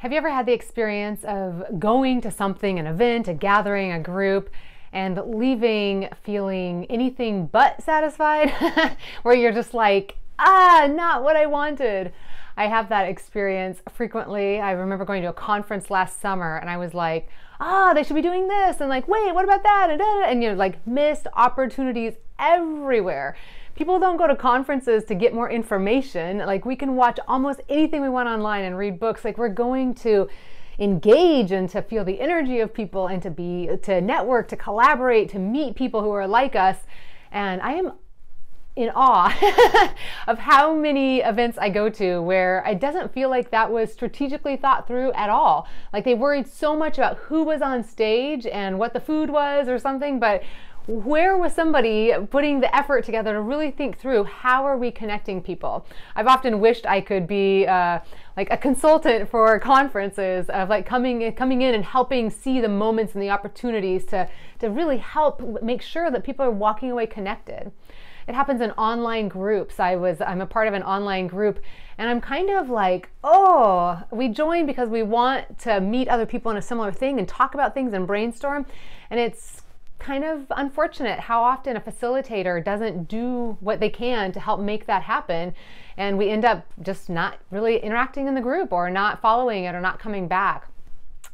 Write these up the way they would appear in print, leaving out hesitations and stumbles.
Have you ever had the experience of going to something, an event, a gathering, a group, and leaving feeling anything but satisfied? Where you're just like, not what I wanted. I have that experience frequently. I remember going to a conference last summer and I was like, they should be doing this, and like, wait, what about that? And you're like, missed opportunities everywhere. People don't go to conferences to get more information. Like, we can watch almost anything we want online and read books. Like, we're going to engage and to feel the energy of people and to network, to collaborate, to meet people who are like us. And I am in awe of how many events I go to where it doesn't feel like that was strategically thought through at all. Like, they worried so much about who was on stage and what the food was or something, but where was somebody putting the effort together to really think through how are we connecting people? I've often wished I could be like a consultant for conferences of like coming in and helping see the moments and the opportunities to really make sure that people are walking away connected. It happens in online groups. I'm a part of an online group, and I'm kind of like, we join because we want to meet other people in a similar thing and talk about things and brainstorm. And it's kind of unfortunate how often a facilitator doesn't do what they can to help make that happen, and we end up just not really interacting in the group or not following it or not coming back.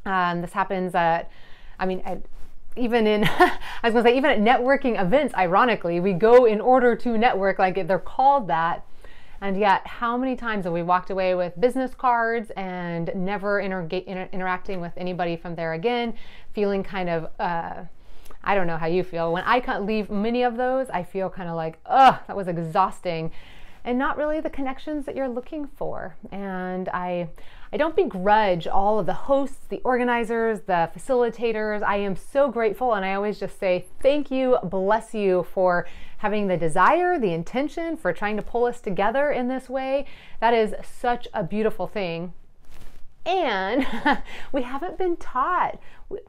This happens even in even at networking events. Ironically, we go in order to network, like they're called that, and yet how many times have we walked away with business cards and never interacting with anybody from there again, feeling kind of I don't know how you feel. When I leave many of those, I feel kind of like, that was exhausting and not really the connections that you're looking for. And I don't begrudge all of the hosts, the organizers, the facilitators. I am so grateful, and I always just say thank you, bless you for having the desire, the intention, for trying to pull us together in this way. That is such a beautiful thing. And we haven't been taught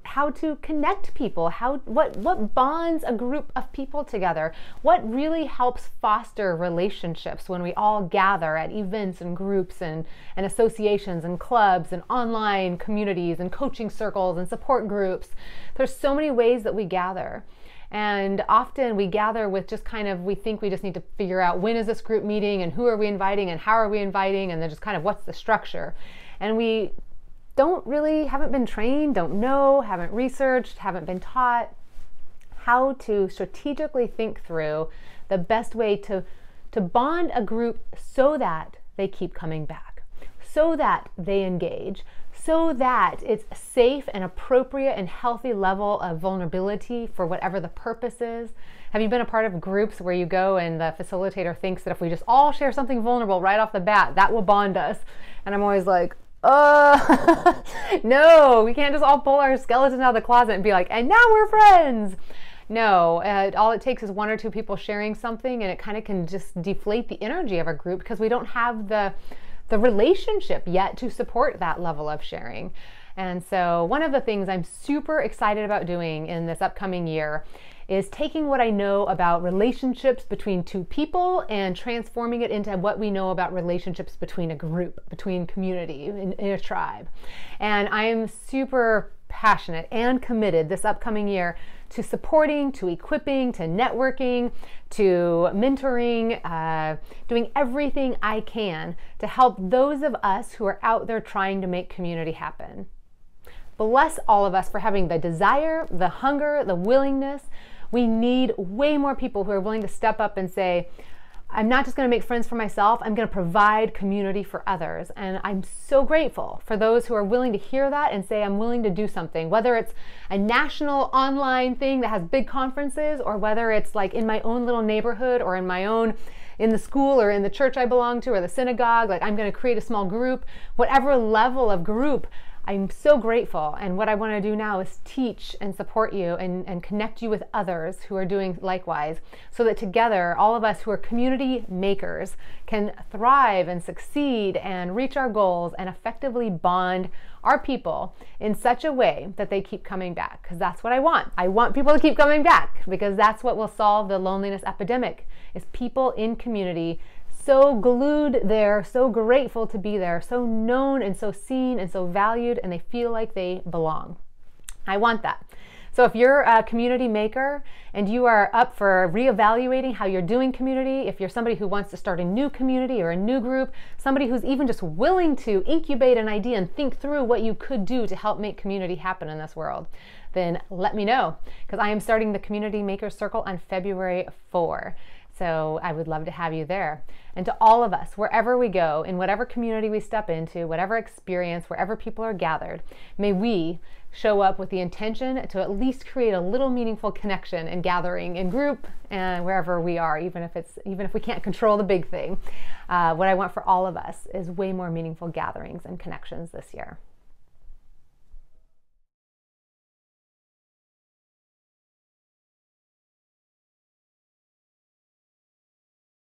how to connect people, what bonds a group of people together, what really helps foster relationships when we all gather at events and groups and associations and clubs and online communities and coaching circles and support groups. There's so many ways that we gather. And often we gather with just we think we just need to figure out when is this group meeting and who are we inviting and how are we inviting, and then just what's the structure. And we haven't been trained, don't know, haven't researched, haven't been taught how to strategically think through the best way to bond a group so that they keep coming back, so that they engage, so that it's a safe and appropriate and healthy level of vulnerability for whatever the purpose is. Have you been a part of groups where you go and the facilitator thinks that if we just all share something vulnerable right off the bat, that will bond us? And I'm always like, no, we can't just all pull our skeletons out of the closet and be like, and now we're friends. No, all it takes is one or two people sharing something, and it kind of can just deflate the energy of a group because we don't have the relationship yet to support that level of sharing. And so one of the things I'm super excited about doing in this upcoming year is taking what I know about relationships between two people and transforming it into what we know about relationships between a group, between community, in a tribe. And I am super passionate and committed this upcoming year to supporting, to equipping, to networking, to mentoring, doing everything I can to help those of us who are out there trying to make community happen. Bless all of us for having the desire, the hunger, the willingness. We need way more people who are willing to step up and say, I'm not just going to make friends for myself, I'm going to provide community for others. And I'm so grateful for those who are willing to hear that and say, I'm willing to do something, whether it's a national online thing that has big conferences, or whether it's like in my own little neighborhood or in the school or in the church I belong to or the synagogue. Like, I'm going to create a small group, whatever level of group. I'm so grateful, and what I want to do now is teach and support you and connect you with others who are doing likewise, so that together, all of us who are community makers can thrive and succeed and reach our goals and effectively bond our people in such a way that they keep coming back, because that's what I want. I want people to keep coming back, because that's what will solve the loneliness epidemic, is people in community so glued there, so grateful to be there, so known and so seen and so valued, and they feel like they belong. I want that. So if you're a community maker and you are up for reevaluating how you're doing community, if you're somebody who wants to start a new community or a new group, somebody who's even just willing to incubate an idea and think through what you could do to help make community happen in this world, then let me know, because I am starting the Community Makers Circle on February 4. So I would love to have you there. And to all of us, wherever we go, in whatever community we step into, whatever experience, wherever people are gathered, may we show up with the intention to at least create a little meaningful connection and gathering in group and wherever we are, even if we can't control the big thing. What I want for all of us is way more meaningful gatherings and connections this year.